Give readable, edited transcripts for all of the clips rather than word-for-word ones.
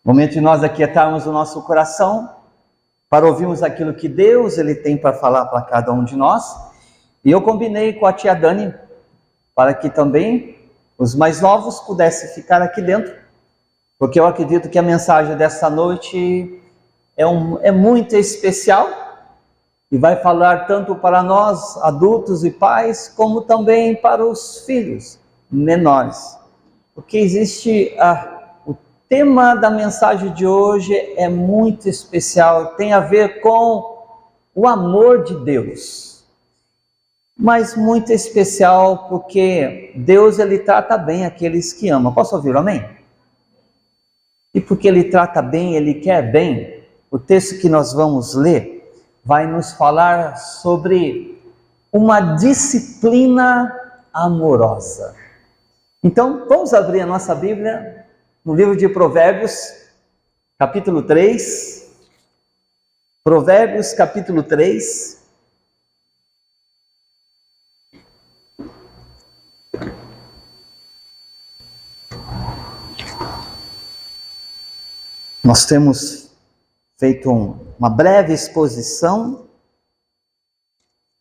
Momento de nós aquietarmos o nosso coração para ouvirmos aquilo que Deus ele tem para falar para cada um de nós. E eu combinei com a tia Dani para que também os mais novos pudessem ficar aqui dentro, porque eu acredito que a mensagem dessa noite é muito especial e vai falar tanto para nós, adultos e pais, como também para os filhos menores. Porque existe o tema da mensagem de hoje é muito especial, tem a ver com o amor de Deus. Mas muito especial porque Deus ele trata bem aqueles que amam. Posso ouvir amém? E porque ele trata bem, ele quer bem, o texto que nós vamos ler vai nos falar sobre uma disciplina amorosa. Então, vamos abrir a nossa Bíblia no livro de Provérbios, capítulo 3. Provérbios, capítulo 3. Nós temos feito uma breve exposição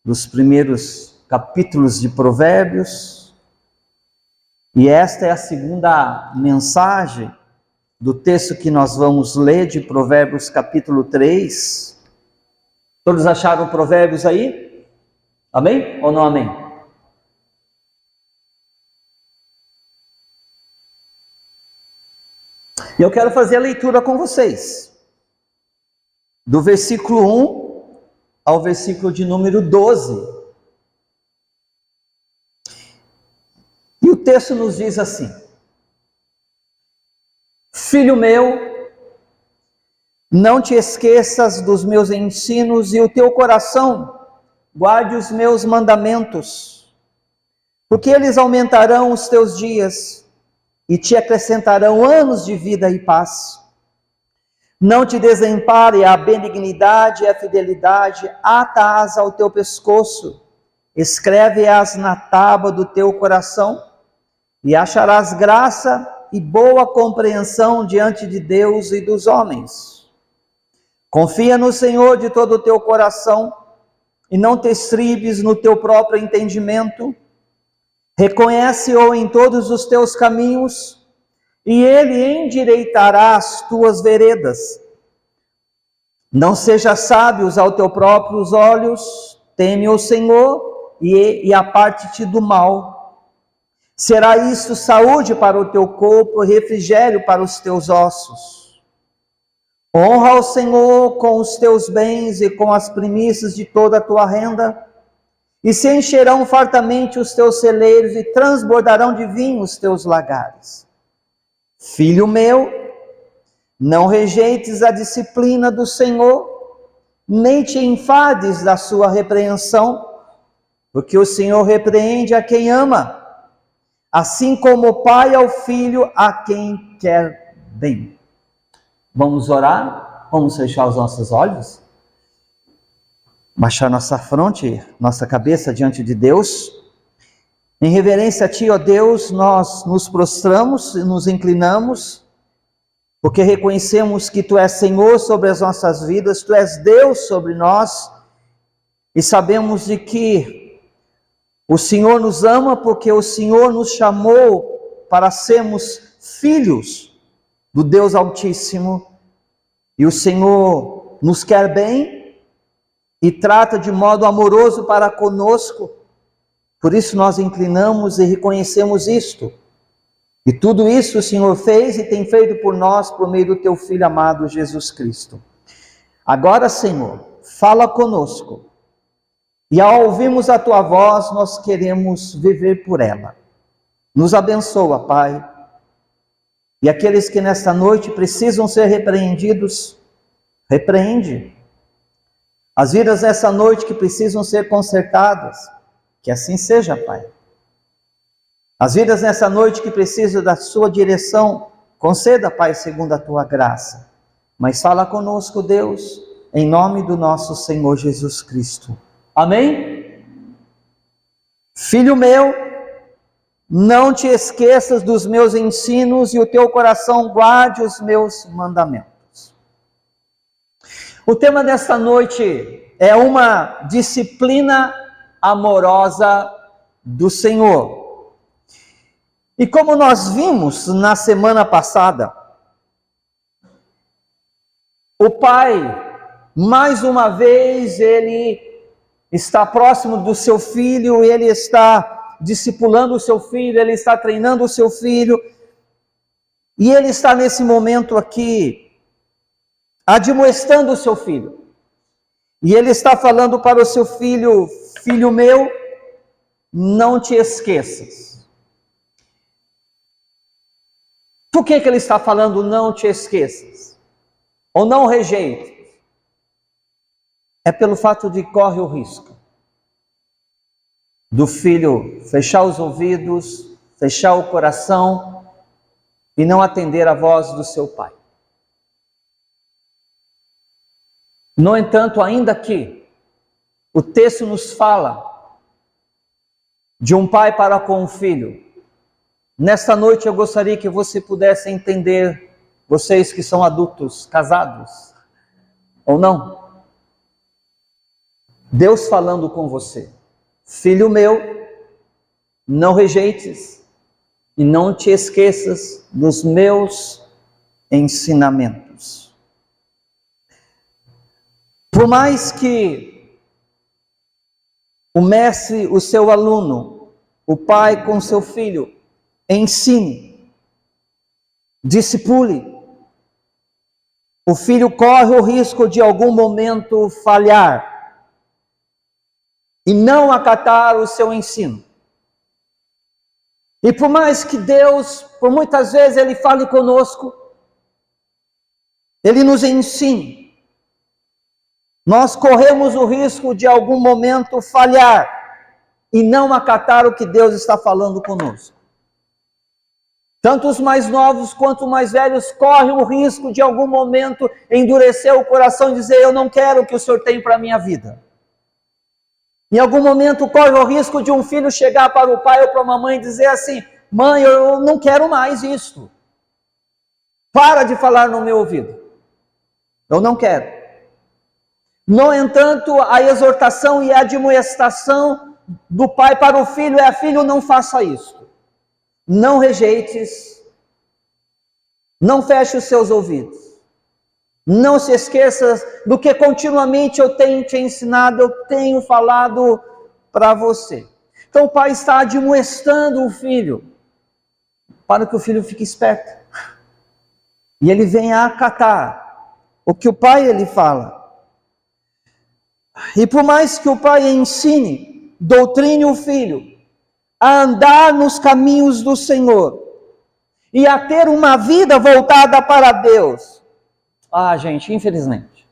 dos primeiros capítulos de Provérbios, e esta é a segunda mensagem do texto que nós vamos ler de Provérbios capítulo 3. Todos acharam Provérbios aí? Amém ou não amém? E eu quero fazer a leitura com vocês, do versículo 1 ao versículo de número 12. E o texto nos diz assim: Filho meu, não te esqueças dos meus ensinos, e o teu coração guarde os meus mandamentos, porque eles aumentarão os teus dias e te acrescentarão anos de vida e paz. Não te desempare a benignidade e a fidelidade, ata-as ao teu pescoço, escreve-as na tábua do teu coração, e acharás graça e boa compreensão diante de Deus e dos homens. Confia no Senhor de todo o teu coração, e não te estribes no teu próprio entendimento. Reconhece-o em todos os teus caminhos, e ele endireitará as tuas veredas. Não sejas sábios aos teus próprios olhos, teme o Senhor e aparte-te do mal. Será isso saúde para o teu corpo, refrigério para os teus ossos. Honra o Senhor com os teus bens e com as primícias de toda a tua renda, e se encherão fartamente os teus celeiros e transbordarão de vinho os teus lagares. Filho meu, não rejeites a disciplina do Senhor, nem te enfades da sua repreensão, porque o Senhor repreende a quem ama, assim como o pai ao filho a quem quer bem. Vamos orar? Vamos fechar os nossos olhos? Baixar nossa fronte, nossa cabeça diante de Deus. Em reverência a Ti, ó Deus, nós nos prostramos e nos inclinamos, porque reconhecemos que Tu és Senhor sobre as nossas vidas, Tu és Deus sobre nós, e sabemos de que o Senhor nos ama porque o Senhor nos chamou para sermos filhos do Deus Altíssimo, e o Senhor nos quer bem e trata de modo amoroso para conosco. Por isso nós inclinamos e reconhecemos isto. E tudo isso o Senhor fez e tem feito por nós por meio do Teu Filho amado Jesus Cristo. Agora, Senhor, fala conosco. E ao ouvirmos a Tua voz, nós queremos viver por ela. Nos abençoa, Pai. E aqueles que nesta noite precisam ser repreendidos, repreende. As vidas nessa noite que precisam ser consertadas, que assim seja, Pai. As vidas nessa noite que precisam da sua direção, conceda, Pai, segundo a tua graça. Mas fala conosco, Deus, em nome do nosso Senhor Jesus Cristo. Amém? Filho meu, não te esqueças dos meus ensinos e o teu coração guarde os meus mandamentos. O tema desta noite é uma disciplina amorosa do Senhor. E como nós vimos na semana passada, o Pai, mais uma vez, ele está próximo do seu filho, ele está discipulando o seu filho, ele está treinando o seu filho, e ele está nesse momento aqui, admoestando o seu filho. E ele está falando para o seu filho: filho meu, não te esqueças. Por que ele está falando não te esqueças? Ou não rejeites? É pelo fato de corre o risco do filho fechar os ouvidos, fechar o coração e não atender a voz do seu pai. No entanto, ainda que o texto nos fala de um pai para com o filho, nesta noite eu gostaria que você pudesse entender, vocês que são adultos, casados ou não, Deus falando com você: filho meu, não rejeites e não te esqueças dos meus ensinamentos. Por mais que o mestre, o seu aluno, o pai com seu filho, ensine, discipule, o filho corre o risco de algum momento falhar e não acatar o seu ensino. E por mais que Deus, por muitas vezes, Ele fale conosco, Ele nos ensine, nós corremos o risco de algum momento falhar e não acatar o que Deus está falando conosco. Tanto os mais novos quanto os mais velhos correm o risco de algum momento endurecer o coração e dizer: eu não quero o que o Senhor tem para a minha vida. Em algum momento corre o risco de um filho chegar para o pai ou para uma mãe e dizer assim: mãe, eu não quero mais isto. Para de falar no meu ouvido. Eu não quero. No entanto, a exortação e a admoestação do pai para o filho é: filho, não faça isto. Não rejeites. Não feche os seus ouvidos. Não se esqueça do que continuamente eu tenho te ensinado, eu tenho falado para você. Então o pai está admoestando o filho, para que o filho fique esperto. E ele venha acatar o que o pai ele fala. E por mais que o pai ensine, doutrine o filho a andar nos caminhos do Senhor e a ter uma vida voltada para Deus, gente, infelizmente,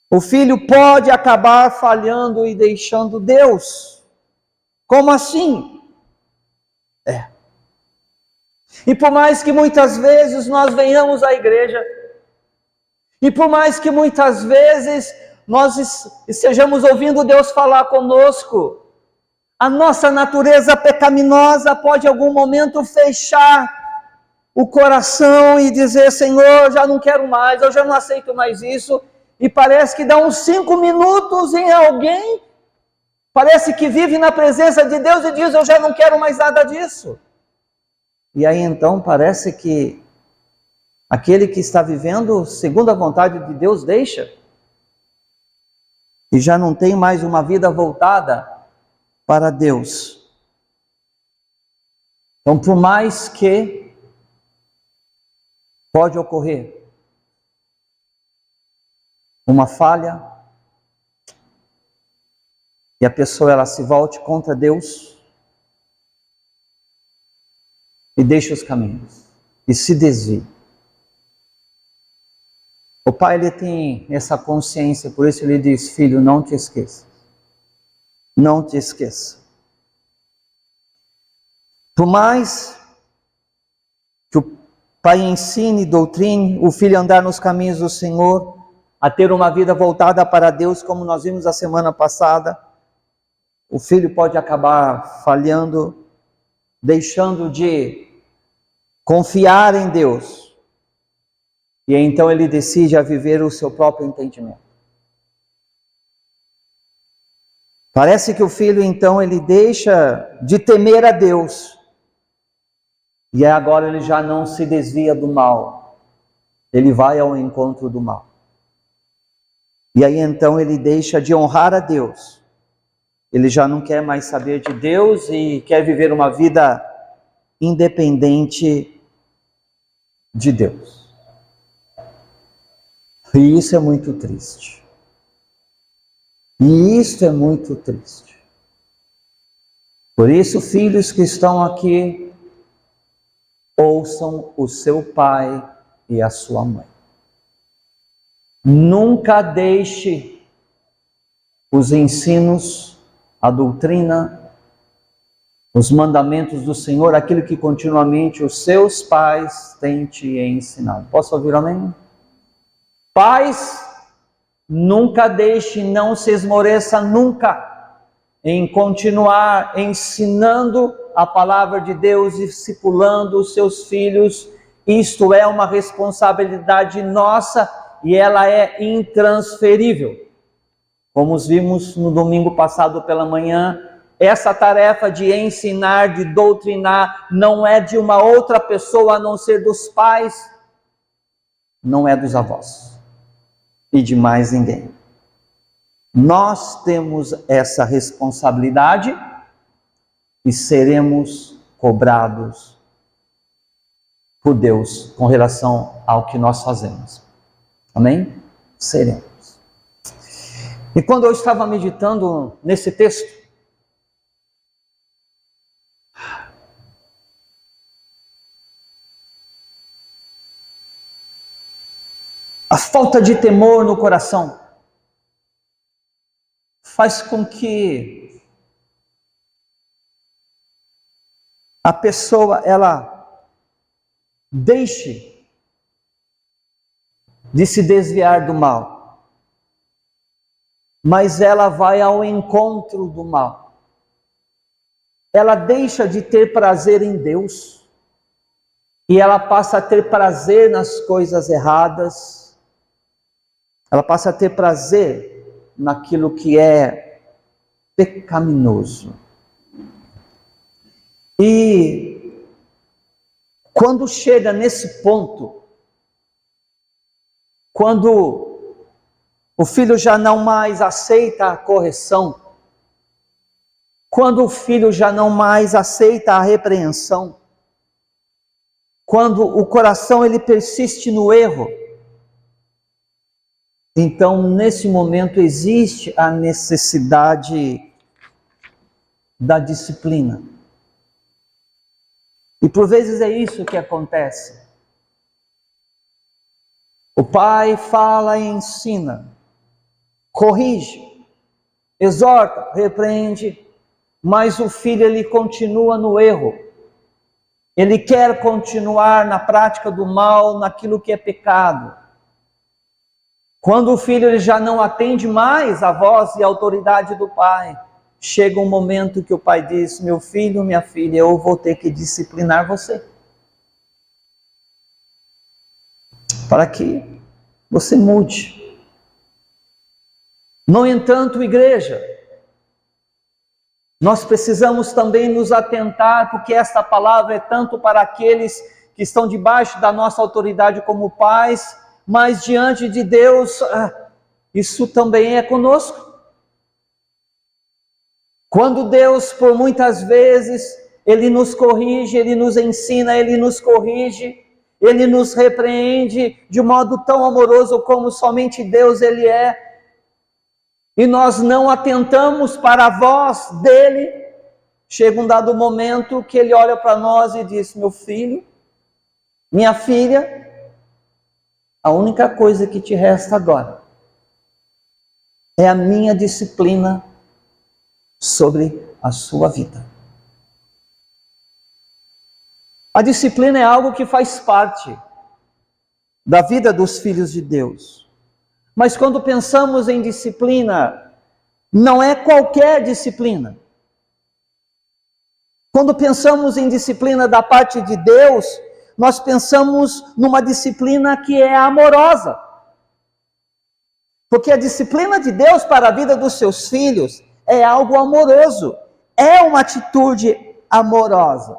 o filho pode acabar falhando e deixando Deus. Como assim? E por mais que muitas vezes nós venhamos à igreja, e por mais que muitas vezes nós estejamos ouvindo Deus falar conosco, a nossa natureza pecaminosa pode em algum momento fechar o coração e dizer: Senhor, já não quero mais, eu já não aceito mais isso. E parece que dá uns 5 minutos em alguém, parece que vive na presença de Deus e diz: eu já não quero mais nada disso. E aí então parece que aquele que está vivendo segundo a vontade de Deus deixa, e já não tem mais uma vida voltada para Deus. Então, por mais que pode ocorrer uma falha e a pessoa ela se volte contra Deus e deixe os caminhos e se desvie. O pai ele tem essa consciência, por isso ele diz: filho, não te esqueça. Não te esqueça. Por mais que o pai ensine, doutrine o filho a andar nos caminhos do Senhor, a ter uma vida voltada para Deus, como nós vimos a semana passada, o filho pode acabar falhando deixando de confiar em Deus, e então ele decide a viver o seu próprio entendimento. Parece que o filho então ele deixa de temer a Deus, e agora ele já não se desvia do mal, ele vai ao encontro do mal. E aí então ele deixa de honrar a Deus, ele já não quer mais saber de Deus e quer viver uma vida independente de Deus. E isso é muito triste. E isso é muito triste. Por isso, filhos que estão aqui, ouçam o seu pai e a sua mãe. Nunca deixe os ensinos, a doutrina, os mandamentos do Senhor, aquilo que continuamente os seus pais têm te ensinado. Posso ouvir amém? Pais, nunca deixe, não se esmoreça nunca em continuar ensinando a palavra de Deus, discipulando os seus filhos. Isto é uma responsabilidade nossa e ela é intransferível. Como vimos no domingo passado pela manhã, essa tarefa de ensinar, de doutrinar, não é de uma outra pessoa a não ser dos pais, não é dos avós e de mais ninguém. Nós temos essa responsabilidade e seremos cobrados por Deus com relação ao que nós fazemos. Amém? Seremos. E quando eu estava meditando nesse texto, a falta de temor no coração faz com que a pessoa, ela deixe de se desviar do mal, mas ela vai ao encontro do mal. Ela deixa de ter prazer em Deus e ela passa a ter prazer nas coisas erradas. Ela passa a ter prazer naquilo que é pecaminoso. E quando chega nesse ponto, quando o filho já não mais aceita a correção, quando o filho já não mais aceita a repreensão, quando o coração ele persiste no erro, então, nesse momento, existe a necessidade da disciplina. E por vezes é isso que acontece. O pai fala e ensina, corrige, exorta, repreende, mas o filho ele continua no erro. Ele quer continuar na prática do mal, naquilo que é pecado. Quando o filho ele já não atende mais a voz e a autoridade do pai, chega um momento que o pai diz: meu filho, minha filha, eu vou ter que disciplinar você, para que você mude. No entanto, igreja, nós precisamos também nos atentar, porque esta palavra é tanto para aqueles que estão debaixo da nossa autoridade como pais, mas diante de Deus, isso também é conosco. Quando Deus, por muitas vezes, Ele nos corrige, Ele nos ensina, Ele nos corrige, Ele nos repreende de modo tão amoroso como somente Deus Ele é, e nós não atentamos para a voz dEle, chega um dado momento que Ele olha para nós e diz: meu filho, minha filha, a única coisa que te resta agora é a minha disciplina sobre a sua vida. A disciplina é algo que faz parte da vida dos filhos de Deus. Mas quando pensamos em disciplina, não é qualquer disciplina. Quando pensamos em disciplina da parte de Deus, nós pensamos numa disciplina que é amorosa. Porque a disciplina de Deus para a vida dos seus filhos é algo amoroso, é uma atitude amorosa.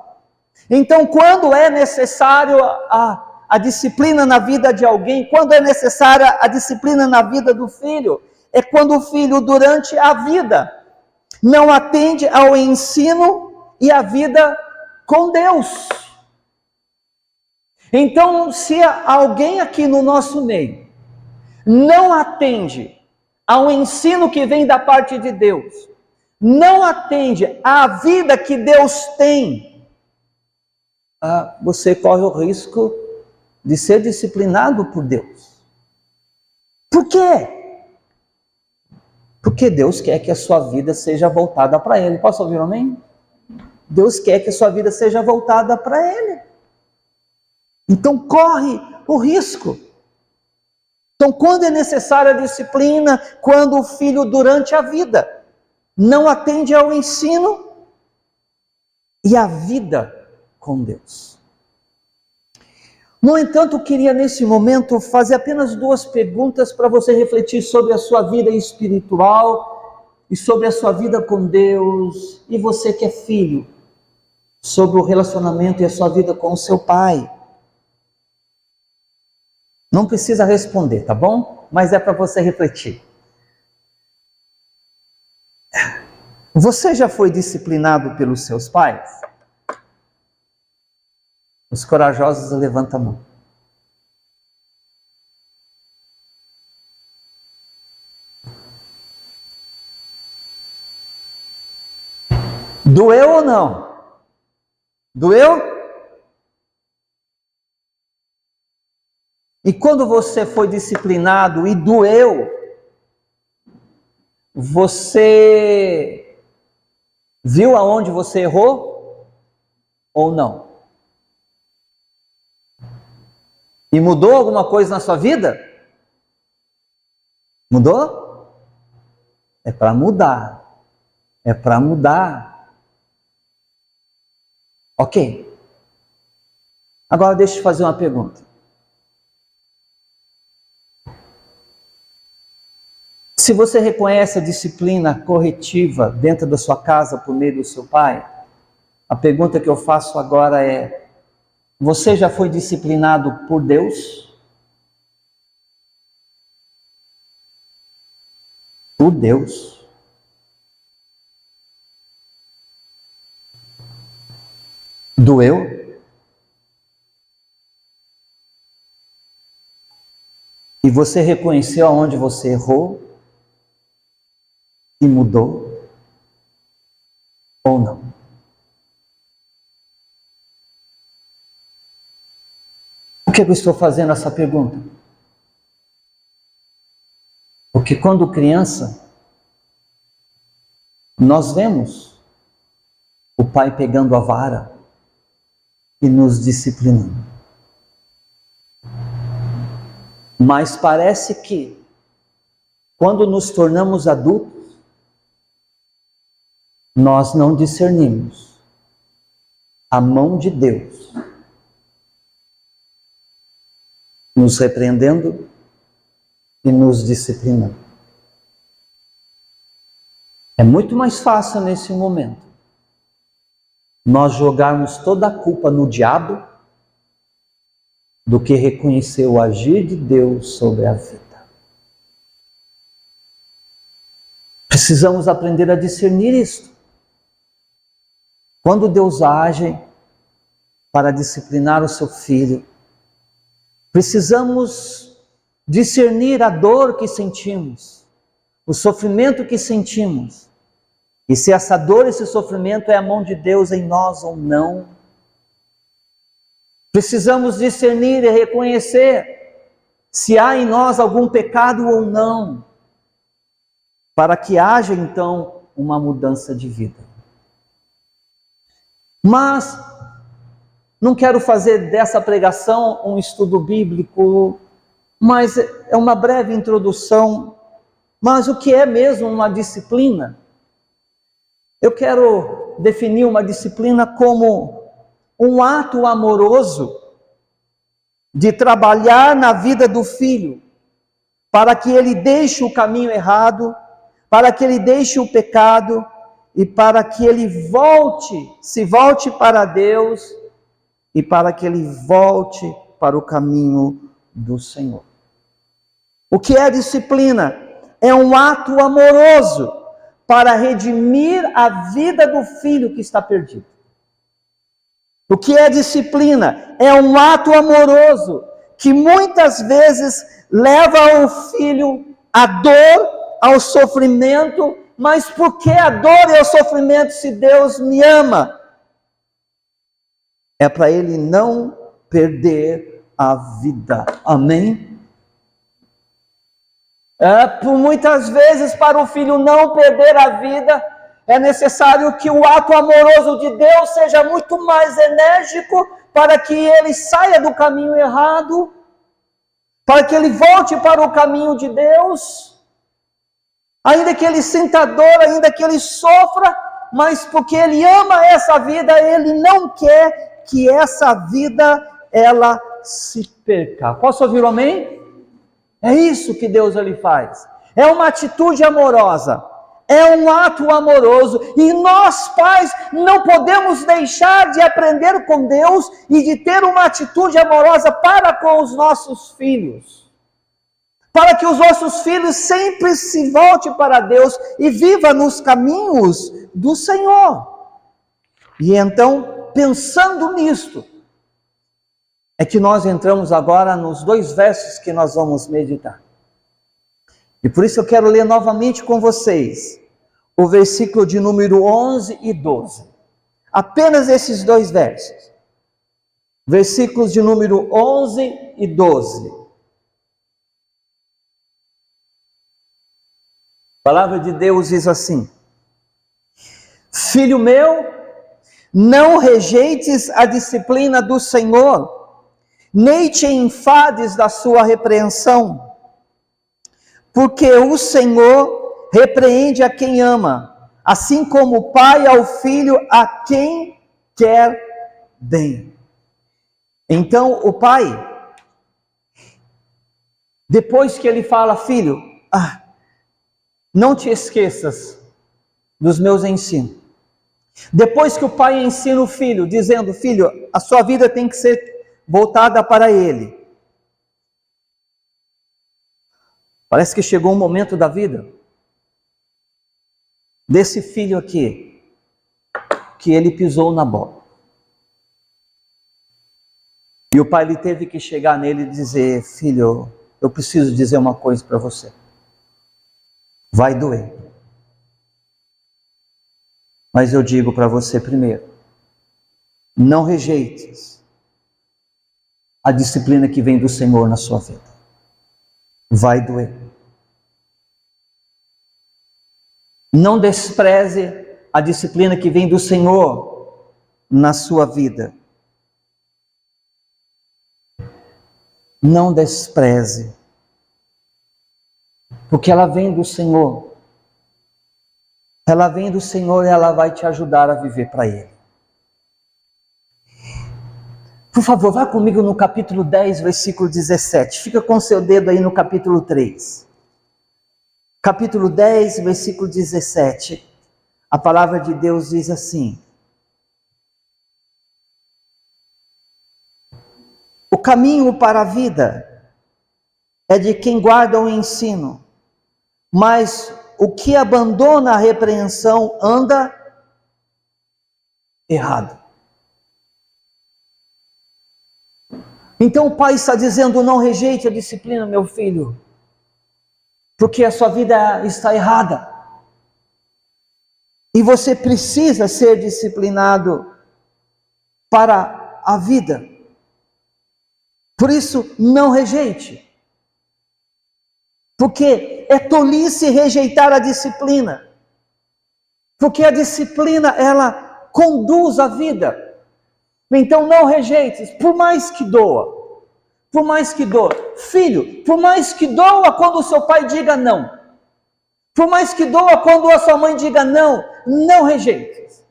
Então, quando é necessário a disciplina na vida de alguém, quando é necessária a disciplina na vida do filho, é quando o filho, durante a vida, não atende ao ensino e à vida com Deus. Então, se alguém aqui no nosso meio não atende ao ensino que vem da parte de Deus, não atende à vida que Deus tem, você corre o risco de ser disciplinado por Deus. Por quê? Porque Deus quer que a sua vida seja voltada para Ele. Posso ouvir um amém? Deus quer que a sua vida seja voltada para Ele. Então corre o risco. Então, quando é necessária a disciplina, quando o filho durante a vida não atende ao ensino e à vida com Deus. No entanto, eu queria nesse momento fazer apenas 2 perguntas para você refletir sobre a sua vida espiritual e sobre a sua vida com Deus, e você que é filho, sobre o relacionamento e a sua vida com o seu pai. Não precisa responder, tá bom? Mas é para você refletir. Você já foi disciplinado pelos seus pais? Os corajosos levantam a mão. Doeu ou não? Doeu? E quando você foi disciplinado e doeu, você viu aonde você errou ou não? E mudou alguma coisa na sua vida? Mudou? É para mudar. É para mudar. Ok. Agora deixa eu te fazer uma pergunta. Se você reconhece a disciplina corretiva dentro da sua casa por meio do seu pai, a pergunta que eu faço agora é: você já foi disciplinado por Deus? Por Deus. Doeu? E você reconheceu aonde você errou? E mudou? Ou não? Por que eu estou fazendo essa pergunta? Porque quando criança, nós vemos o pai pegando a vara e nos disciplinando. Mas parece que, quando nos tornamos adultos, nós não discernimos a mão de Deus nos repreendendo e nos disciplinando. É muito mais fácil nesse momento nós jogarmos toda a culpa no diabo do que reconhecer o agir de Deus sobre a vida. Precisamos aprender a discernir isso. Quando Deus age para disciplinar o seu filho, precisamos discernir a dor que sentimos, o sofrimento que sentimos, e se essa dor, esse sofrimento é a mão de Deus em nós ou não. Precisamos discernir e reconhecer se há em nós algum pecado ou não, para que haja então uma mudança de vida. Mas não quero fazer dessa pregação um estudo bíblico, mas é uma breve introdução. Mas o que é mesmo uma disciplina? Eu quero definir uma disciplina como um ato amoroso de trabalhar na vida do filho, para que ele deixe o caminho errado, para que ele deixe o pecado e para que ele se volte para Deus e para que ele volte para o caminho do Senhor. O que é disciplina? É um ato amoroso para redimir a vida do filho que está perdido. O que é disciplina? É um ato amoroso que muitas vezes leva o filho à dor, ao sofrimento, mas por que a dor e o sofrimento se Deus me ama? É para ele não perder a vida. Amém? Por muitas vezes, para o filho não perder a vida, é necessário que o ato amoroso de Deus seja muito mais enérgico para que ele saia do caminho errado, para que ele volte para o caminho de Deus, ainda que ele sinta dor, ainda que ele sofra, mas porque ele ama essa vida, ele não quer que essa vida, ela se perca. Posso ouvir um amém? É isso que Deus ele faz. É uma atitude amorosa. É um ato amoroso. E nós, pais, não podemos deixar de aprender com Deus e de ter uma atitude amorosa para com os nossos filhos. Para que os nossos filhos sempre se voltem para Deus e vivam nos caminhos do Senhor. E então, pensando nisto, é que nós entramos agora nos 2 versos que nós vamos meditar. E por isso eu quero ler novamente com vocês o versículo de número 11 e 12. Apenas esses 2 versos. Versículos de número 11 e 12. A palavra de Deus diz assim: Filho meu, não rejeites a disciplina do Senhor, nem te enfades da sua repreensão, porque o Senhor repreende a quem ama, assim como o pai ao filho a quem quer bem. Então o pai, depois que ele fala, filho, não te esqueças dos meus ensinos. Depois que o pai ensina o filho, dizendo, filho, a sua vida tem que ser voltada para ele. Parece que chegou um momento da vida desse filho aqui, que ele pisou na bola. E o pai ele teve que chegar nele e dizer, filho, eu preciso dizer uma coisa para você. Vai doer. Mas eu digo para você primeiro, não rejeites a disciplina que vem do Senhor na sua vida. Vai doer. Não despreze a disciplina que vem do Senhor na sua vida. Não despreze. Porque ela vem do Senhor. Ela vem do Senhor e ela vai te ajudar a viver para Ele. Por favor, vá comigo no capítulo 10, versículo 17. Fica com seu dedo aí no capítulo 3. Capítulo 10, versículo 17. A palavra de Deus diz assim: o caminho para a vida é de quem guarda o ensino, mas o que abandona a repreensão anda errado. Então o pai está dizendo, não rejeite a disciplina, meu filho, porque a sua vida está errada. E você precisa ser disciplinado para a vida. Por isso, não rejeite. Porque é tolice rejeitar a disciplina. Porque a disciplina, ela conduz a vida. Então não rejeites, por mais que doa. Por mais que doa. Filho, por mais que doa quando o seu pai diga não. Por mais que doa quando a sua mãe diga não. não rejeite.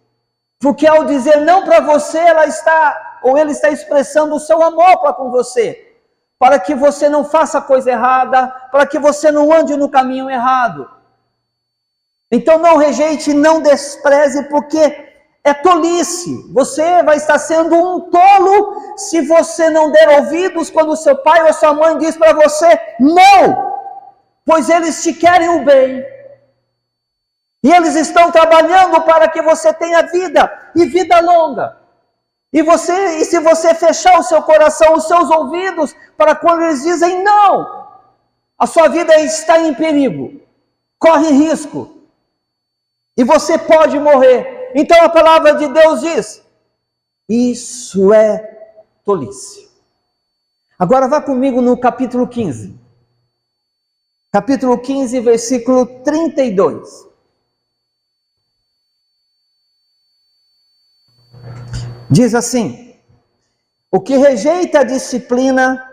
Porque ao dizer não para você, ele está expressando o seu amor para com você, para que você não faça coisa errada, para que você não ande no caminho errado. Então não rejeite, não despreze, porque é tolice. Você vai estar sendo um tolo se você não der ouvidos quando seu pai ou sua mãe diz para você não, pois eles te querem o bem. E eles estão trabalhando para que você tenha vida, e vida longa. E se você fechar o seu coração, os seus ouvidos, para quando eles dizem não, a sua vida está em perigo, corre risco, e você pode morrer. Então a palavra de Deus diz, isso é tolice. Agora vá comigo no capítulo 15. Capítulo 15, versículo 32. Diz assim: o que rejeita a disciplina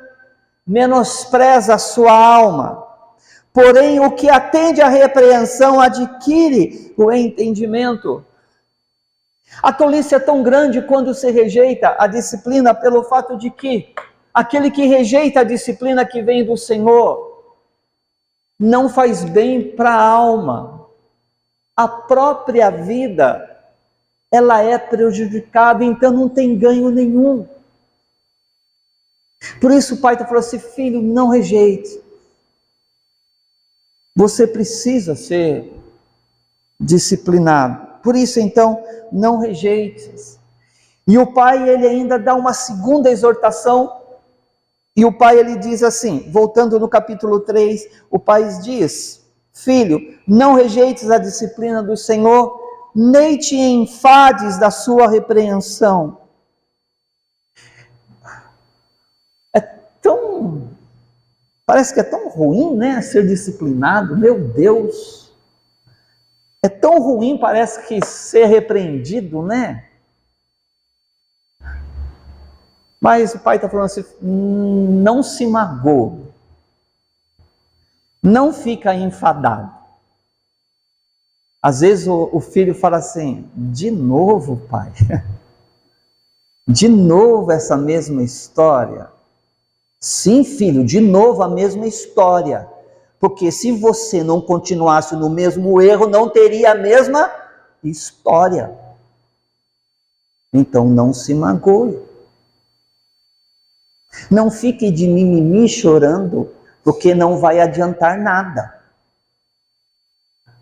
menospreza a sua alma, porém o que atende à repreensão adquire o entendimento. A tolice é tão grande quando se rejeita a disciplina pelo fato de que aquele que rejeita a disciplina que vem do Senhor não faz bem para a alma. A própria vida, ela é prejudicada, então não tem ganho nenhum. Por isso o pai está falando assim, filho, não rejeite. Você precisa ser disciplinado. Por isso então, não rejeites. E o pai, ele ainda dá uma segunda exortação. E o pai, ele diz assim, voltando no capítulo 3, o pai diz, filho, não rejeites a disciplina do Senhor, nem te enfades da sua repreensão. Parece que é tão ruim, né, ser disciplinado, meu Deus. É tão ruim, parece que ser repreendido, né? Mas o pai está falando assim, não se magoe. Não fica enfadado. Às vezes o filho fala assim, de novo, pai? De novo essa mesma história? Sim, filho, de novo a mesma história. Porque se você não continuasse no mesmo erro, não teria a mesma história. Então não se magoe. Não fique de mimimi chorando, porque não vai adiantar nada.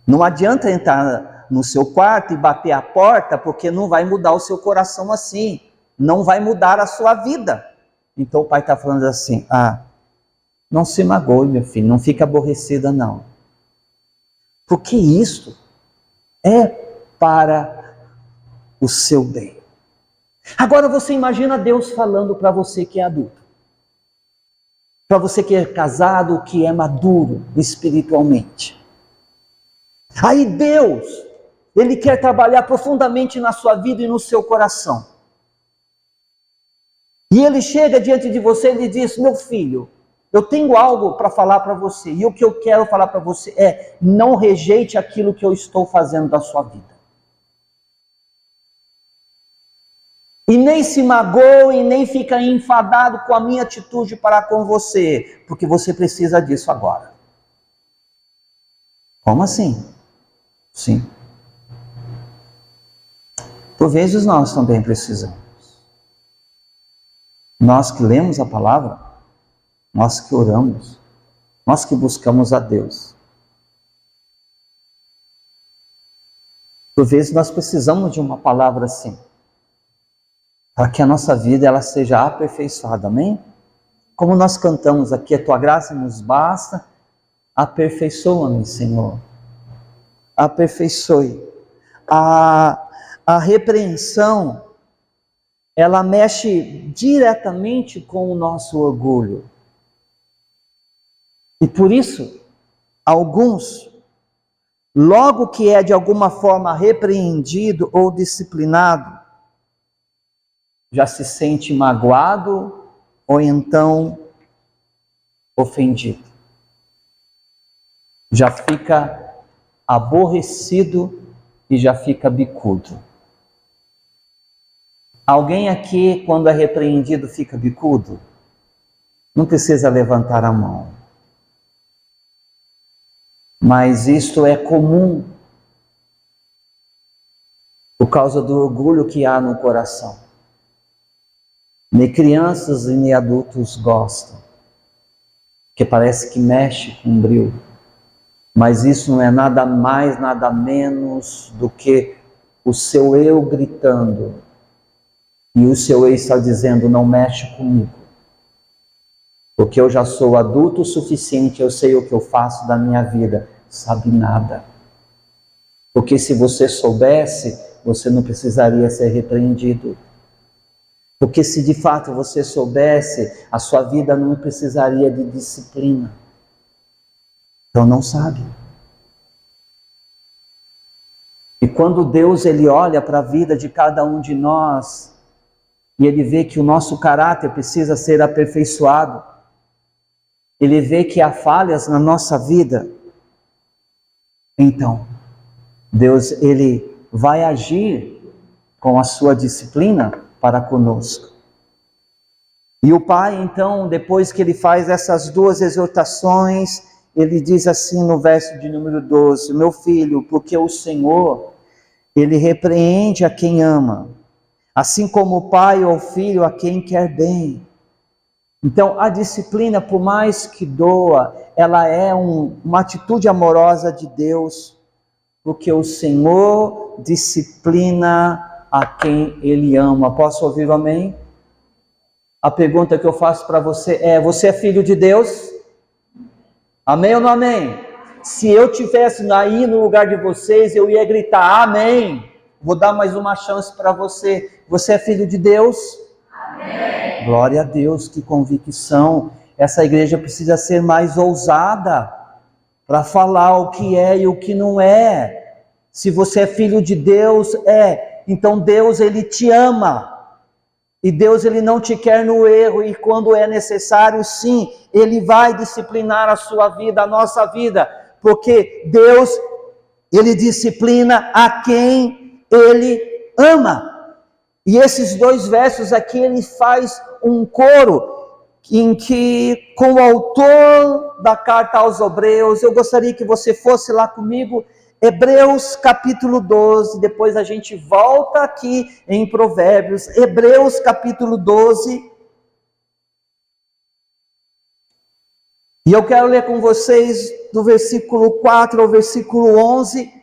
Não adianta entrar no seu quarto e bater a porta, porque não vai mudar o seu coração assim. Não vai mudar a sua vida. Então o pai está falando assim, não se magoe, meu filho, não fique aborrecida não. Porque isso é para o seu bem. Agora você imagina Deus falando para você que é adulto. Para você que é casado, que é maduro espiritualmente. Aí Deus, Ele quer trabalhar profundamente na sua vida e no seu coração. E Ele chega diante de você e diz, meu filho, eu tenho algo para falar para você. E o que eu quero falar para você é, não rejeite aquilo que eu estou fazendo da sua vida. E nem se magoe, nem fica enfadado com a minha atitude para com você, porque você precisa disso agora. Como assim? Sim. Por vezes nós também precisamos. Nós que lemos a palavra, nós que oramos, nós que buscamos a Deus. Por vezes nós precisamos de uma palavra assim, para que a nossa vida ela seja aperfeiçoada, amém? Como nós cantamos aqui, a tua graça nos basta, aperfeiçoa-me, Senhor. Aperfeiçoe. A repreensão, ela mexe diretamente com o nosso orgulho. E por isso, alguns, logo que é de alguma forma repreendido ou disciplinado, já se sente magoado ou então ofendido. Já fica aborrecido e já fica bicudo. Alguém aqui, quando é repreendido, fica bicudo? Não precisa levantar a mão. Mas isto é comum por causa do orgulho que há no coração. Nem crianças e nem adultos gostam, porque parece que mexe com um brilho. Mas isso não é nada mais, nada menos do que o seu eu gritando. E o seu eu está dizendo, não mexe comigo. Porque eu já sou adulto o suficiente, eu sei o que eu faço da minha vida. Sabe nada. Porque se você soubesse, você não precisaria ser repreendido. Porque se de fato você soubesse, a sua vida não precisaria de disciplina. Então não sabe. E quando Deus ele olha para a vida de cada um de nós, e ele vê que o nosso caráter precisa ser aperfeiçoado, ele vê que há falhas na nossa vida, então Deus ele vai agir com a sua disciplina para conosco. E o pai, então, depois que ele faz essas duas exortações, ele diz assim no verso de número 12, meu filho, porque o Senhor, ele repreende a quem ama, assim como o pai ou o filho a quem quer bem. Então, a disciplina, por mais que doa, ela é uma atitude amorosa de Deus, porque o Senhor disciplina a quem Ele ama. Posso ouvir um amém? A pergunta que eu faço para você é, você é filho de Deus? Amém ou não amém? Se eu tivesse aí no lugar de vocês, eu ia gritar, amém. Vou dar mais uma chance para você. Você é filho de Deus? Amém. Glória a Deus, que convicção. Essa igreja precisa ser mais ousada para falar o que é e o que não é. Se você é filho de Deus, então Deus ele te ama. E Deus ele não te quer no erro, e quando é necessário, sim, ele vai disciplinar a sua vida, a nossa vida, porque Deus ele disciplina a quem ele ama. E esses dois versos aqui ele faz um coro em que, com o autor da carta aos Hebreus, eu gostaria que você fosse lá comigo, Hebreus capítulo 12, depois a gente volta aqui em Provérbios, Hebreus capítulo 12, e eu quero ler com vocês do versículo 4 ao versículo 11,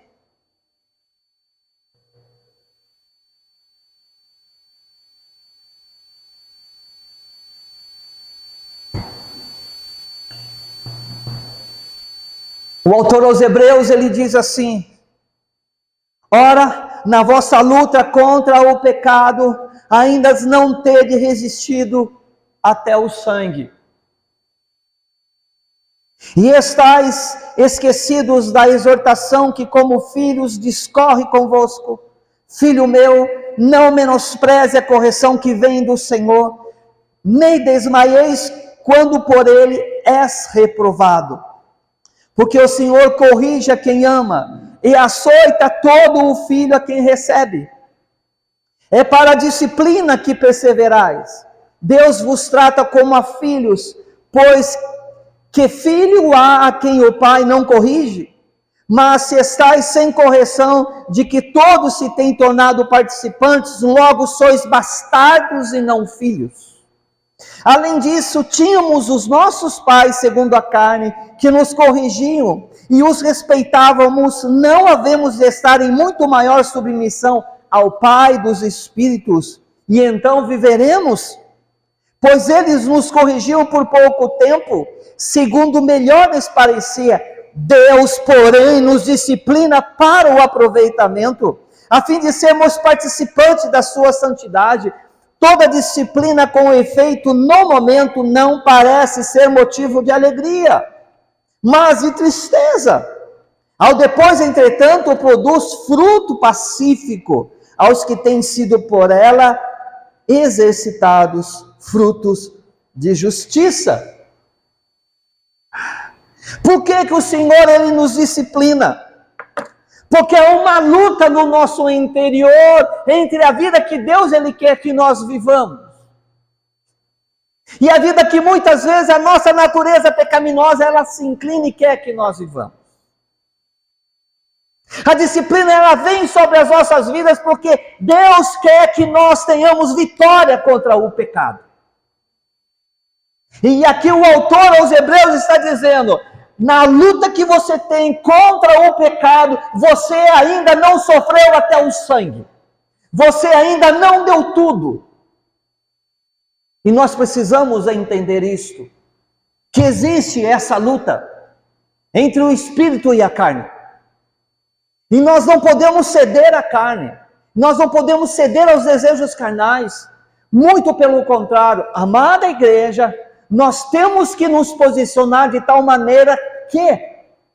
o autor aos Hebreus, ele diz assim, ora, na vossa luta contra o pecado, ainda não tede resistido até o sangue. E estáis esquecidos da exortação que como filhos discorre convosco. Filho meu, não menospreze a correção que vem do Senhor, nem desmaieis quando por ele és reprovado. Porque o Senhor corrige a quem ama, e açoita todo o filho a quem recebe. É para a disciplina que perseverais. Deus vos trata como a filhos, pois que filho há a quem o pai não corrige? Mas se estáis sem correção, de que todos se têm tornado participantes, logo sois bastardos e não filhos. Além disso, tínhamos os nossos pais, segundo a carne, que nos corrigiam e os respeitávamos, não havemos de estar em muito maior submissão ao Pai dos Espíritos, e então viveremos? Pois eles nos corrigiam por pouco tempo, segundo melhor lhes parecia. Deus, porém, nos disciplina para o aproveitamento, a fim de sermos participantes da sua santidade. Toda disciplina com efeito no momento não parece ser motivo de alegria, mas de tristeza. Ao depois, entretanto, produz fruto pacífico aos que têm sido por ela exercitados, frutos de justiça. Por que o Senhor ele nos disciplina? Porque é uma luta no nosso interior entre a vida que Deus Ele quer que nós vivamos e a vida que muitas vezes a nossa natureza pecaminosa ela se inclina e quer que nós vivamos. A disciplina ela vem sobre as nossas vidas porque Deus quer que nós tenhamos vitória contra o pecado. E aqui o autor aos Hebreus está dizendo: na luta que você tem contra o pecado, você ainda não sofreu até o sangue. Você ainda não deu tudo. E nós precisamos entender isto, que existe essa luta entre o espírito e a carne. E nós não podemos ceder à carne. Nós não podemos ceder aos desejos carnais. Muito pelo contrário, amada igreja, nós temos que nos posicionar de tal maneira que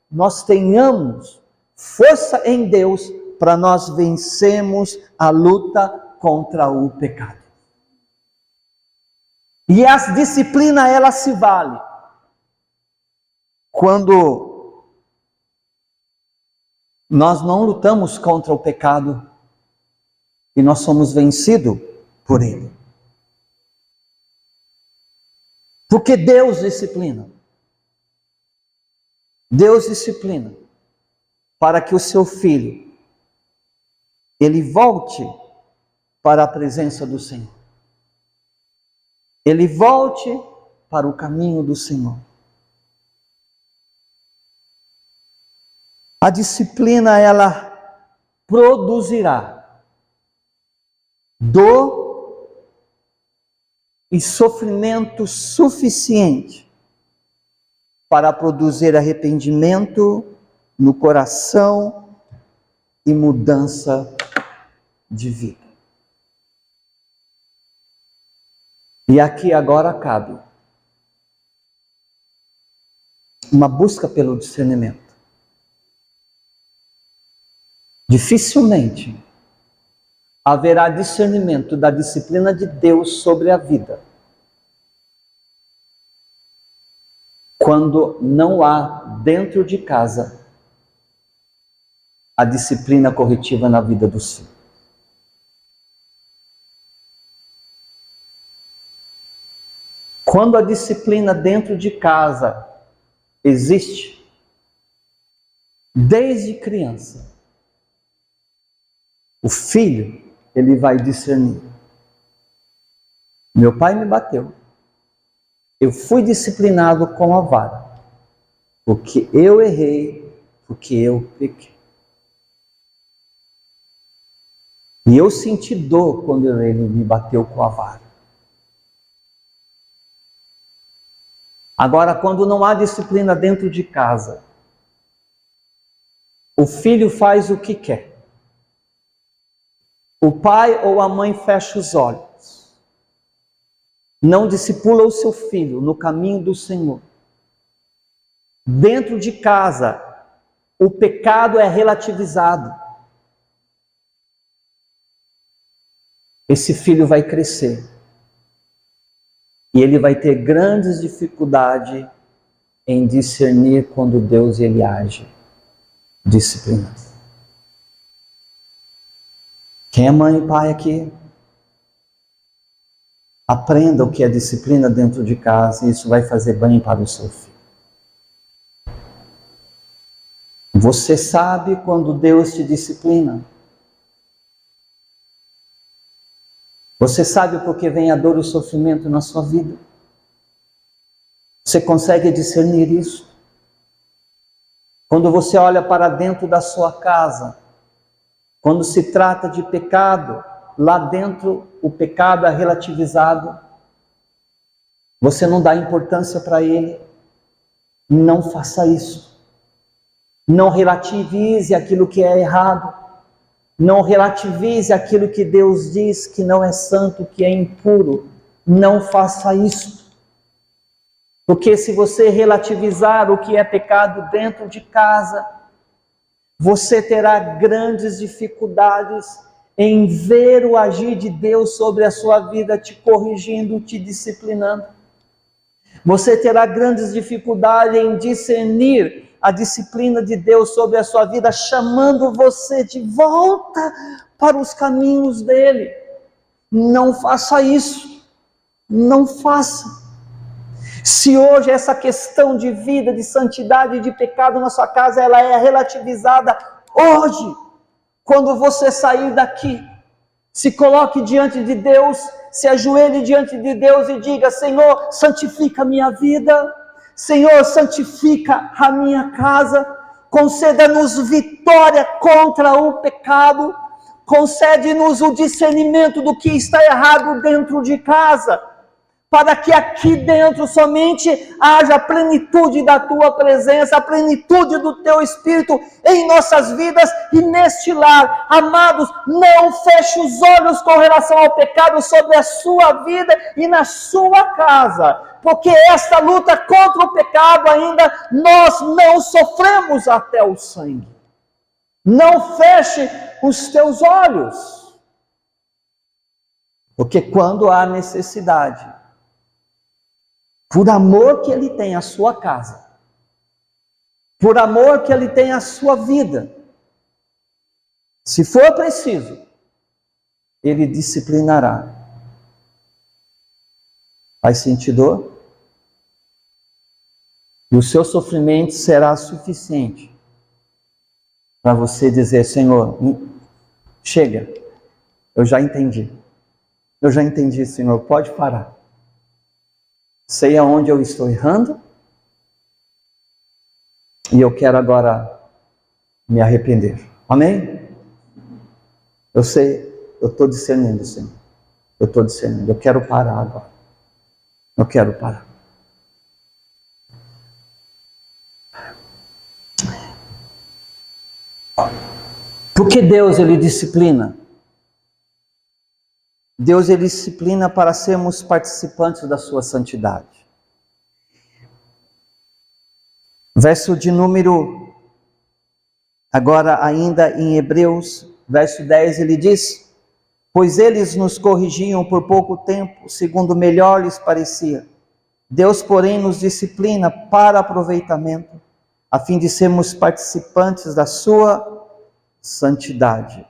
nós tenhamos força em Deus para nós vencermos a luta contra o pecado. E a disciplina ela se vale quando nós não lutamos contra o pecado e nós somos vencidos por ele. Porque Deus disciplina. Deus disciplina para que o seu filho ele volte para a presença do Senhor. Ele volte para o caminho do Senhor. A disciplina ela produzirá dor e sofrimento suficiente para produzir arrependimento no coração e mudança de vida. E aqui agora cabe uma busca pelo discernimento. Dificilmente haverá discernimento da disciplina de Deus sobre a vida quando não há dentro de casa a disciplina corretiva na vida do filho. Quando a disciplina dentro de casa existe, desde criança, o filho, ele vai discernir. Meu pai me bateu. Eu fui disciplinado com a vara, porque eu errei, porque eu pequei. E eu senti dor quando ele me bateu com a vara. Agora, quando não há disciplina dentro de casa, o filho faz o que quer. O pai ou a mãe fecha os olhos. Não discipula o seu filho no caminho do Senhor. Dentro de casa, o pecado é relativizado. Esse filho vai crescer. E ele vai ter grandes dificuldades em discernir quando Deus ele age disciplinando. Quem é mãe e pai aqui? Aprenda o que é disciplina dentro de casa e isso vai fazer bem para o seu filho. Você sabe quando Deus te disciplina? Você sabe por que vem a dor e o sofrimento na sua vida? Você consegue discernir isso? Quando você olha para dentro da sua casa, quando se trata de pecado, lá dentro o pecado é relativizado. Você não dá importância para ele. Não faça isso. Não relativize aquilo que é errado. Não relativize aquilo que Deus diz que não é santo, que é impuro. Não faça isso. Porque se você relativizar o que é pecado dentro de casa, você terá grandes dificuldades em ver o agir de Deus sobre a sua vida, te corrigindo, te disciplinando. Você terá grandes dificuldades em discernir a disciplina de Deus sobre a sua vida, chamando você de volta para os caminhos dele. Não faça isso. Não faça. Se hoje essa questão de vida, de santidade e de pecado na sua casa, ela é relativizada hoje, quando você sair daqui, se coloque diante de Deus, se ajoelhe diante de Deus e diga: Senhor, santifica a minha vida, Senhor, santifica a minha casa, conceda-nos vitória contra o pecado, concede-nos o discernimento do que está errado dentro de casa, para que aqui dentro somente haja a plenitude da tua presença, a plenitude do teu Espírito em nossas vidas e neste lar. Amados, não feche os olhos com relação ao pecado sobre a sua vida e na sua casa, porque esta luta contra o pecado ainda nós não sofremos até o sangue. Não feche os teus olhos, porque quando há necessidade, por amor que ele tem à sua casa, por amor que ele tem à sua vida, se for preciso, ele disciplinará. Vai sentir dor? E o seu sofrimento será suficiente para você dizer: Senhor, chega, eu já entendi, Senhor, pode parar. Sei aonde eu estou errando e eu quero agora me arrepender. Amém? Eu sei, eu estou discernindo, Senhor. Eu estou discernindo, eu quero parar agora. Eu quero parar. Porque Deus, ele disciplina. Deus, ele disciplina para sermos participantes da sua santidade. Verso de número, agora ainda em Hebreus, verso 10, ele diz: pois eles nos corrigiam por pouco tempo, segundo melhor lhes parecia. Deus, porém, nos disciplina para aproveitamento, a fim de sermos participantes da sua santidade.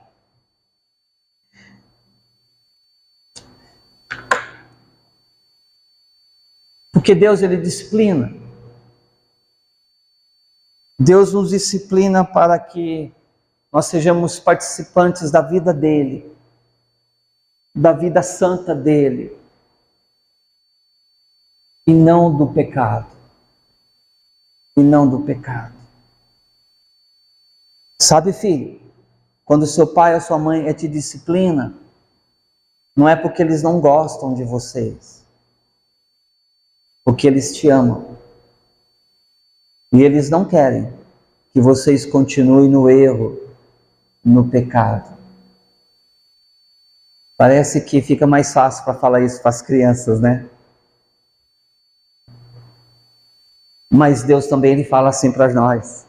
Porque Deus, ele disciplina. Deus nos disciplina para que nós sejamos participantes da vida dele, da vida santa dele, e não do pecado. E não do pecado. Sabe, filho, quando seu pai ou sua mãe te disciplina, não é porque eles não gostam de vocês, porque eles te amam. E eles não querem que vocês continuem no erro, no pecado. Parece que fica mais fácil para falar isso para as crianças, né? Mas Deus também, ele fala assim para nós.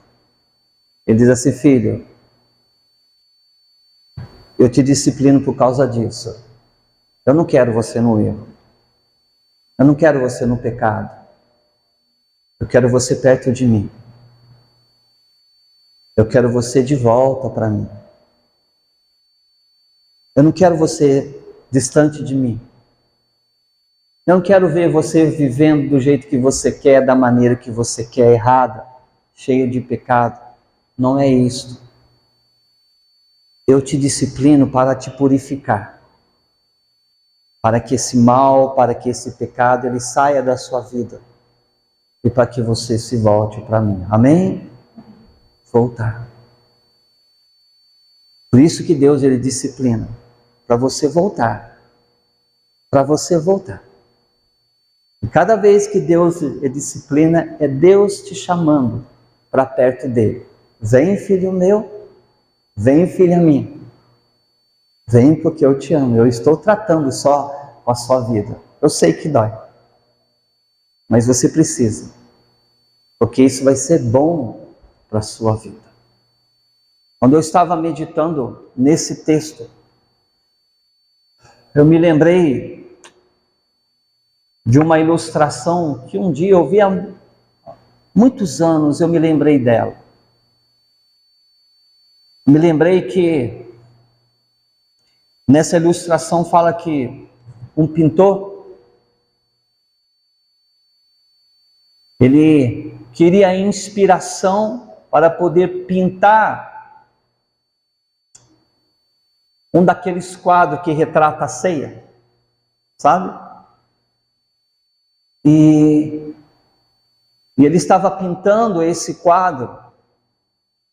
Ele diz assim: filho, eu te disciplino por causa disso. Eu não quero você no erro. Eu não quero você no pecado. Eu quero você perto de mim. Eu quero você de volta para mim. Eu não quero você distante de mim. Eu não quero ver você vivendo do jeito que você quer, da maneira que você quer, errada, cheio de pecado. Não é isto. Eu te disciplino para te purificar. Para que esse mal, para que esse pecado, ele saia da sua vida. E para que você se volte para mim. Amém? Voltar. Por isso que Deus, ele disciplina. Para você voltar. Para você voltar. E cada vez que Deus disciplina, é Deus te chamando para perto dele. Vem, filho meu. Vem, filha minha. Vem porque eu te amo. Eu estou tratando só com a sua vida. Eu sei que dói. Mas você precisa. Porque isso vai ser bom para a sua vida. Quando eu estava meditando nesse texto, eu me lembrei de uma ilustração que um dia eu vi muitos anos eu me lembrei dela. Me lembrei que nessa ilustração fala que um pintor, ele queria inspiração para poder pintar um daqueles quadros que retrata a ceia, sabe? E ele estava pintando esse quadro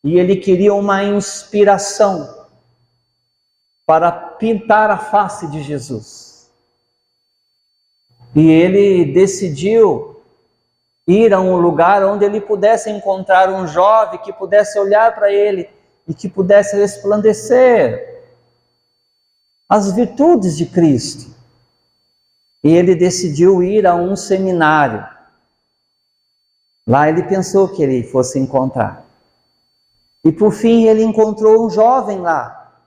e ele queria uma inspiração para pintar a face de Jesus. E ele decidiu ir a um lugar onde ele pudesse encontrar um jovem que pudesse olhar para ele e que pudesse resplandecer as virtudes de Cristo. E ele decidiu ir a um seminário. Lá ele pensou que ele fosse encontrar. E por fim ele encontrou um jovem lá.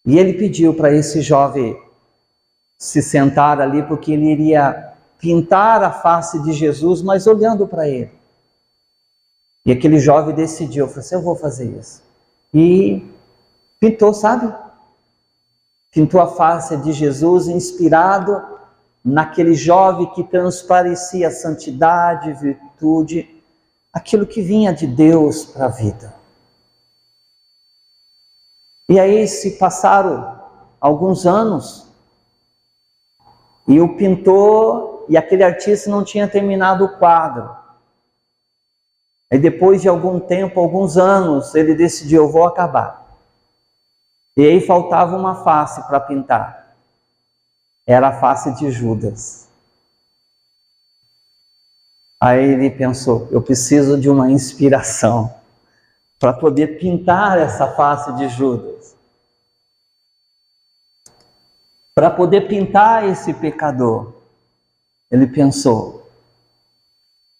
E ele pediu para esse jovem se sentar ali, porque ele iria pintar a face de Jesus, mas olhando para ele. E aquele jovem decidiu, falou assim, eu vou fazer isso. E pintou, sabe? Pintou a face de Jesus, inspirado naquele jovem que transparecia santidade, virtude, aquilo que vinha de Deus para a vida. E aí se passaram alguns anos, e o pintor e aquele artista não tinha terminado o quadro. Aí depois de algum tempo, alguns anos, ele decidiu, eu vou acabar. E aí faltava uma face para pintar. Era a face de Judas. Aí ele pensou, eu preciso de uma inspiração para poder pintar essa face de Judas. Para poder pintar esse pecador. Ele pensou,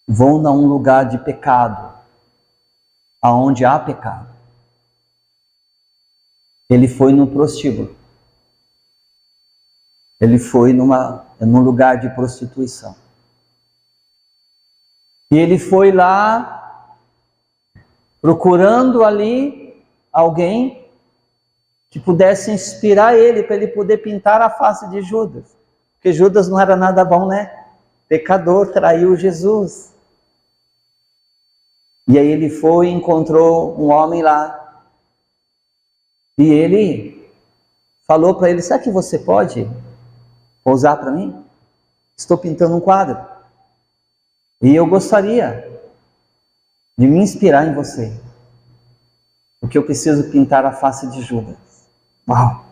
vou a um lugar de pecado, aonde há pecado. Ele foi no prostíbulo. Ele foi num lugar de prostituição. E ele foi lá, procurando ali alguém que pudesse inspirar ele, para ele poder pintar a face de Judas. Porque Judas não era nada bom, né? Pecador, traiu Jesus. E aí ele foi e encontrou um homem lá. E ele falou para ele, será que você pode pousar para mim? Estou pintando um quadro. E eu gostaria de me inspirar em você. Porque eu preciso pintar a face de Judas. Uau!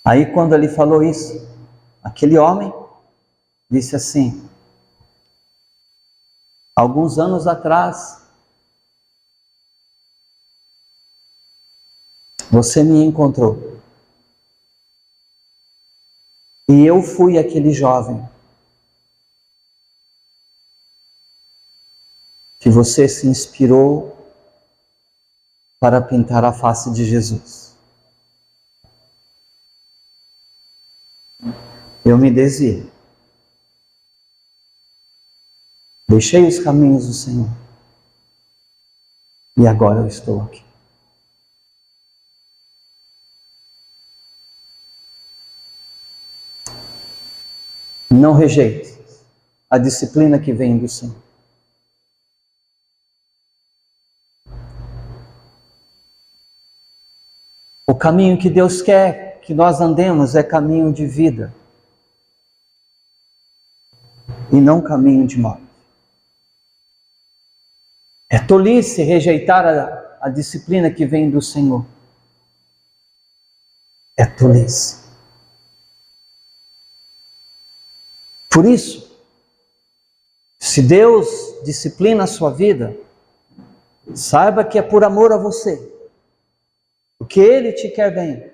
Aí quando ele falou isso, aquele homem disse assim, alguns anos atrás, você me encontrou. E eu fui aquele jovem que você se inspirou para pintar a face de Jesus. Eu me desviei. Deixei os caminhos do Senhor. E agora eu estou aqui. Não rejeite a disciplina que vem do Senhor. O caminho que Deus quer que nós andemos é caminho de vida. E não caminho de morte. É tolice rejeitar a disciplina que vem do Senhor. É tolice. Por isso, se Deus disciplina a sua vida, saiba que é por amor a você. Porque Ele te quer bem.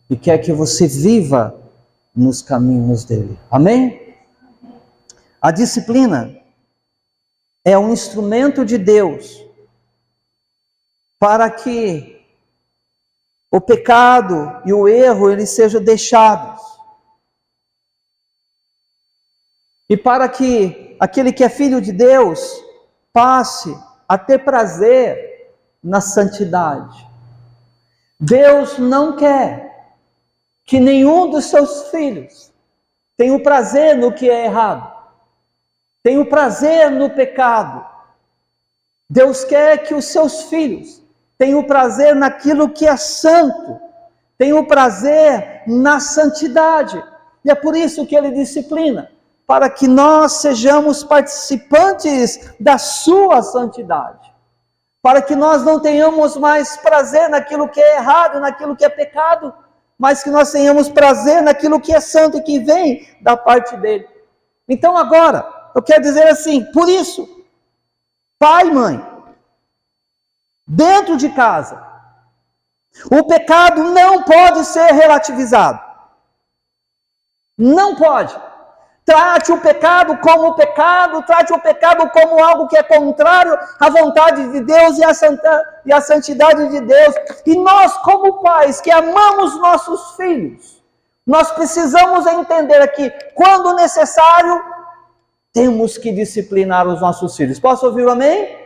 E quer que você viva nos caminhos dEle. Amém? A disciplina é um instrumento de Deus para que o pecado e o erro eles sejam deixados. e para que aquele que é filho de Deus passe a ter prazer na santidade. Deus não quer que nenhum dos seus filhos tenha o prazer no que é errado, tenha o prazer no pecado. Deus quer que os seus filhos tenham o prazer naquilo que é santo, tenham o prazer na santidade. E é por isso que Ele disciplina, para que nós sejamos participantes da sua santidade, para que nós não tenhamos mais prazer naquilo que é errado, naquilo que é pecado, mas que nós tenhamos prazer naquilo que é santo e que vem da parte dele. Então agora, eu quero dizer assim, por isso, pai e mãe, dentro de casa, o pecado não pode ser relativizado. Não pode. Trate o pecado como pecado, trate o pecado como algo que é contrário à vontade de Deus e à santidade de Deus. E nós, como pais que amamos nossos filhos, nós precisamos entender aqui, quando necessário, temos que disciplinar os nossos filhos. Posso ouvir um amém?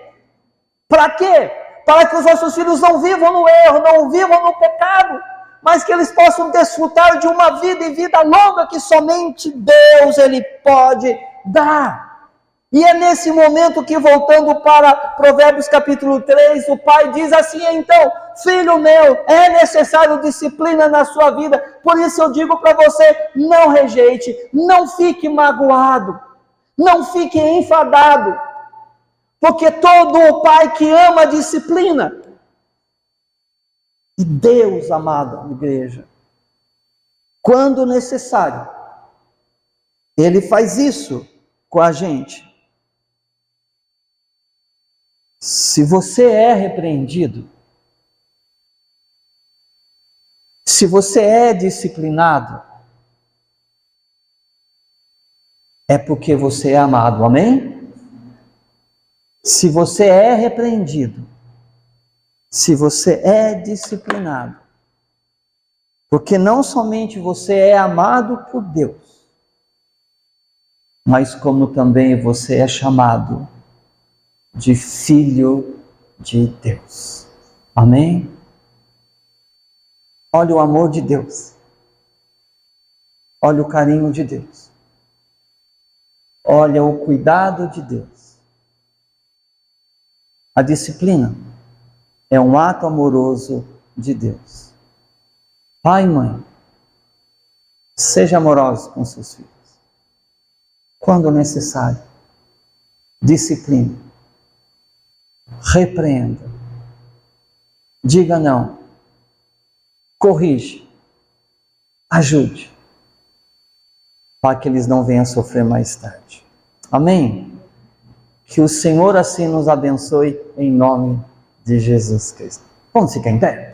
Para quê? Para que os nossos filhos não vivam no erro, não vivam no pecado, mas que eles possam desfrutar de uma vida e vida longa que somente Deus Ele pode dar. E é nesse momento que, voltando para Provérbios capítulo 3, o pai diz assim: então, filho meu, é necessário disciplina na sua vida, por isso eu digo para você, não rejeite, não fique magoado, não fique enfadado, porque todo o pai que ama disciplina. E Deus, amada igreja, quando necessário, Ele faz isso com a gente. Se você é repreendido, se você é disciplinado, é porque você é amado, amém? Se você é repreendido, se você é disciplinado, porque não somente você é amado por Deus, mas como também você é chamado de filho de Deus. Amém? Olha o amor de Deus. Olha o carinho de Deus. Olha o cuidado de Deus. A disciplina é um ato amoroso de Deus. Pai e mãe, seja amoroso com seus filhos. Quando necessário, discipline, repreenda, diga não, corrige, ajude, para que eles não venham a sofrer mais tarde. Amém? Que o Senhor assim nos abençoe em nome de Jesus Cristo. Vamos ficar em pé?